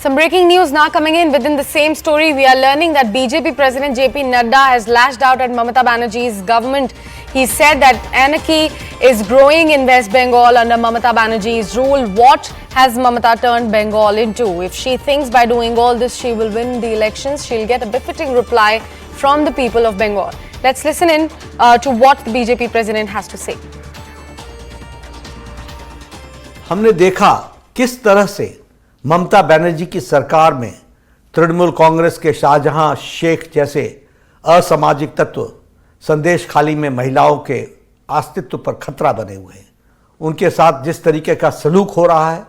Some breaking news now coming in within the same story. We are learning that BJP President JP Nadda has lashed out at Mamata Banerjee's government. He said that anarchy is growing in West Bengal under Mamata Banerjee's rule. What has Mamata turned Bengal into? If she thinks by doing all this she will win the elections, she'll get a befitting reply from the people of Bengal. Let's listen in to what the BJP President has to say. हमने देखा किस तरह से ममता बनर्जी की सरकार में तृणमूल कांग्रेस के शाहजहां शेख जैसे असामाजिक तत्व संदेश खाली में महिलाओं के अस्तित्व पर खतरा बने हुए हैं। उनके साथ जिस तरीके का सलूक हो रहा है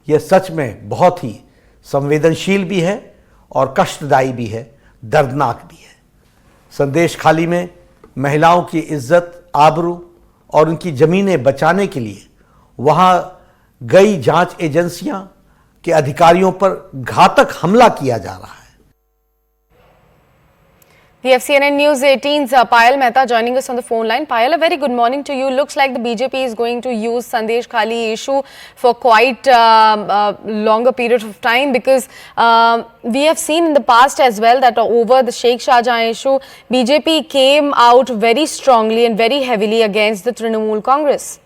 यह सच में बहुत ही संवेदनशील भी है और कष्टदायी भी है, दर्दनाक भी है। संदेश खाली में महिलाओं की इज्जत, आबरू और उनकी ज़मीनें बचाने के लिए वहाँ गई जांच एजेंसियां के अधिकारियों पर घातक हमला किया जा रहा है। The FCNN News 18's Payal Mehta joining us on the phone line. Payal, a very good morning to you. Looks like the BJP is going to use Sandesh Khali issue for quite longer period of time, because we have seen in the past as well that over the Sheikh Shahjahan issue, BJP came out very strongly and very heavily against the Trinamool Congress.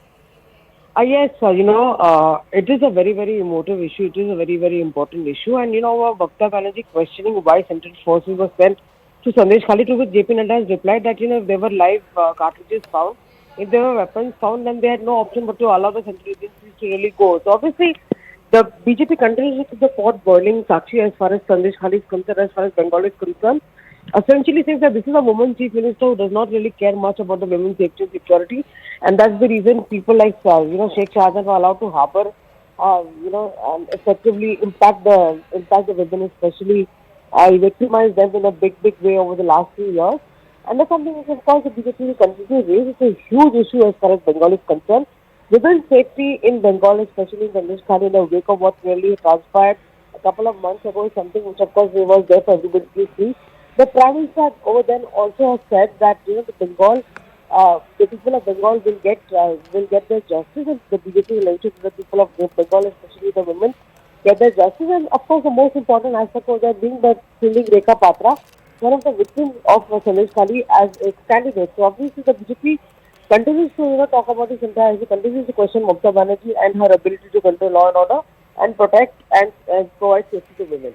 Yes, it is a very, very emotive issue. It is a very, very important issue. And, Mamata Banerjee questioning why central forces were sent to Sandesh Khali, to which JP Nadda has replied that, if there were live cartridges found, if there were weapons found, then they had no option but to allow the central agencies to really go. So, obviously, the BJP continues to keep the pot boiling, Sakshi, as far as Sandesh Khali is concerned, as far as Bengal is concerned. Essentially says that this is a woman chief minister who does not really care much about the women's safety and security, and that's the reason people like Sheikh Shahjahan were allowed to harbor, and effectively impact the women, especially victimize them in a big way over the last few years. And that's something which, of course, the BJP will continue to raise. It's a huge issue as far as Bengal is concerned. Women's safety in Bengal, especially in Sandesh Khali, in the wake of what really transpired a couple of months ago, is something which, of course, was there for everybody to see. The Prime Minister over then also has said that the people of Bengal will get their justice, and the BJP will ensure that the people of Bengal, especially the women, get their justice. And of course, the most important aspect was that being the killing Rekha Patra, one of the victims of Sandesh Khali, as a candidate. So obviously, the BJP continues to talk about this entire issue, continues to question Mamata Banerjee and her ability to control law and order and protect and provide safety to women.